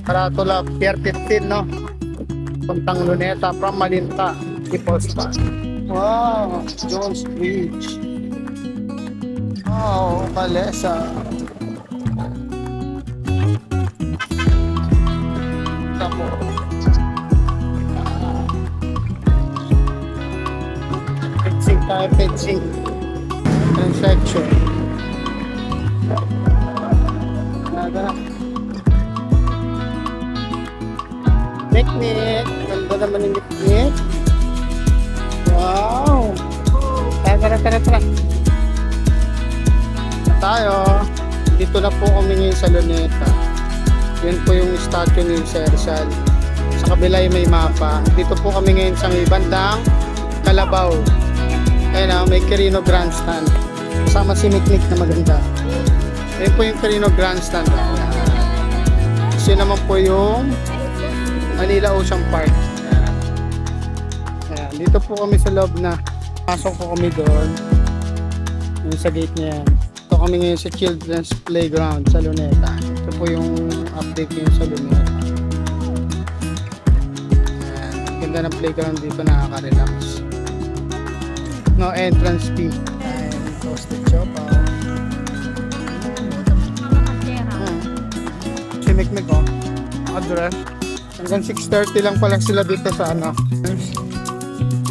Karatula, Pier 15, no? Puntang Luneta from Malinta, Ipospa. Wow, Jones Bridge. Wow, Malesa. Tamo. Fencing tayo, fencing. Transaction. Nada. Picnic. Ganda naman yung picnic. Wow. Tara. Tayo. Dito na po kami ngayon sa Luneta. Yun po yung statue ni Sir Rizal. Sa kabila yung may mapa. Dito po kami ngayon sa may bandang Kalabaw. Ayun na, may Quirino Grandstand. Kasama si Miknik na maganda. Ayun po yung Quirino Grandstand. Kasi naman po yung Manila Ocean Park. Ayan. Dito po kami sa loob na. Pasok po kami doon. Yung sa gate niya yan. Ito kami ngayon sa Children's Playground sa Luneta. Ito po yung update ngayon sa Luneta. Ayan. Ganda ng playground dito, nakaka-relax. No entrance fee. And toasted chopaw. Si Mikmik, oh. Address. Hanggang 6:30 lang pala sila dito sa ano.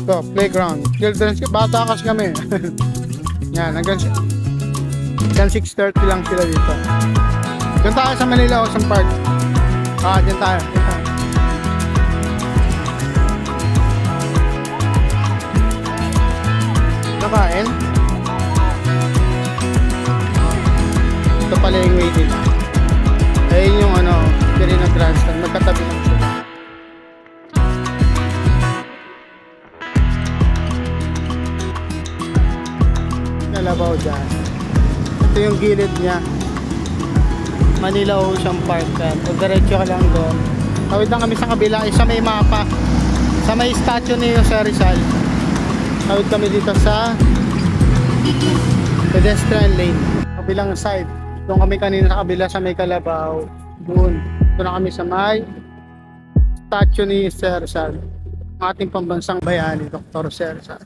Ito, playground. Children's, bata kasi kami. Yan, hanggang 6:30 lang sila dito. Diyan tayo sa Manila Ocean Park. Diyan tayo. Nakain. Ito pala yung waiting. Ayun yung ano, Quirino Grandstand. Magkatabi lang sila. Kalabaw dyan. Ito yung gilid niya. Manila Ocean Park. Kung diretso ka lang doon. Tawid lang kami sa kabila. Isa may mapa. Sa may statue ni Sir Rizal. Tawid kami dito sa pedestrian lane. Kabilang side. Doon kami kanina sa kabila sa may Kalabaw. Doon. Doon na kami sa may statue ni Sir Rizal. Ang ating pambansang bayani, Dr. Sir Rizal.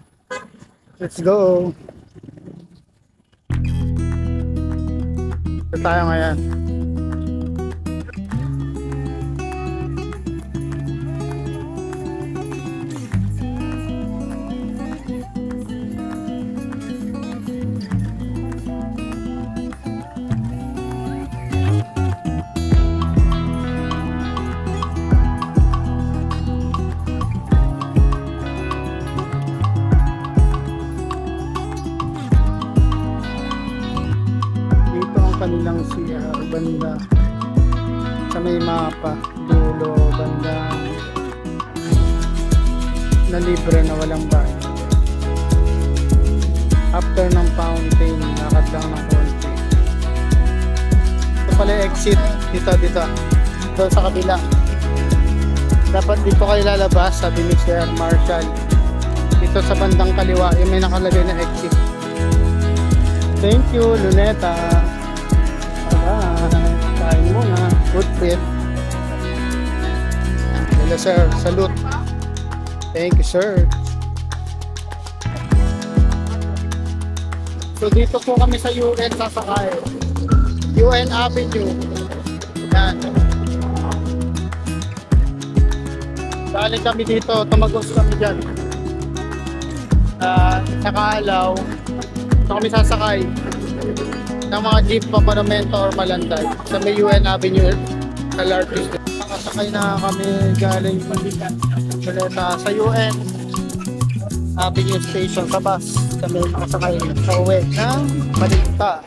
Let's go! Ito tayo ngayon. Kanilang CR banda sa may mapa dulo banda na libre na walang bayad. After ng fountain lakad lang ng konti. Ito pala exit dito doon sa kabila. Dapat dito kayo lalabas, sabi ni Sir Marshall. Dito sa bandang kaliwa yung may nakalagay na exit. Thank you Luneta. Kain muna. Good trip. Hello sir. Salute. Thank you sir. So dito po kami sa UN sasakay. UN Avenue. Yan. Dali kami dito. Tumagos kami dyan. Sa Kaalaw. Ito kami sasakay ng mga jeep pa Monumento or Malanday sa may UN Avenue sa Lartis. Nakasakay na kami galing Luneta sa UN Avenue Station sa bus. Kami nakasakay sa uwi ng Malinta.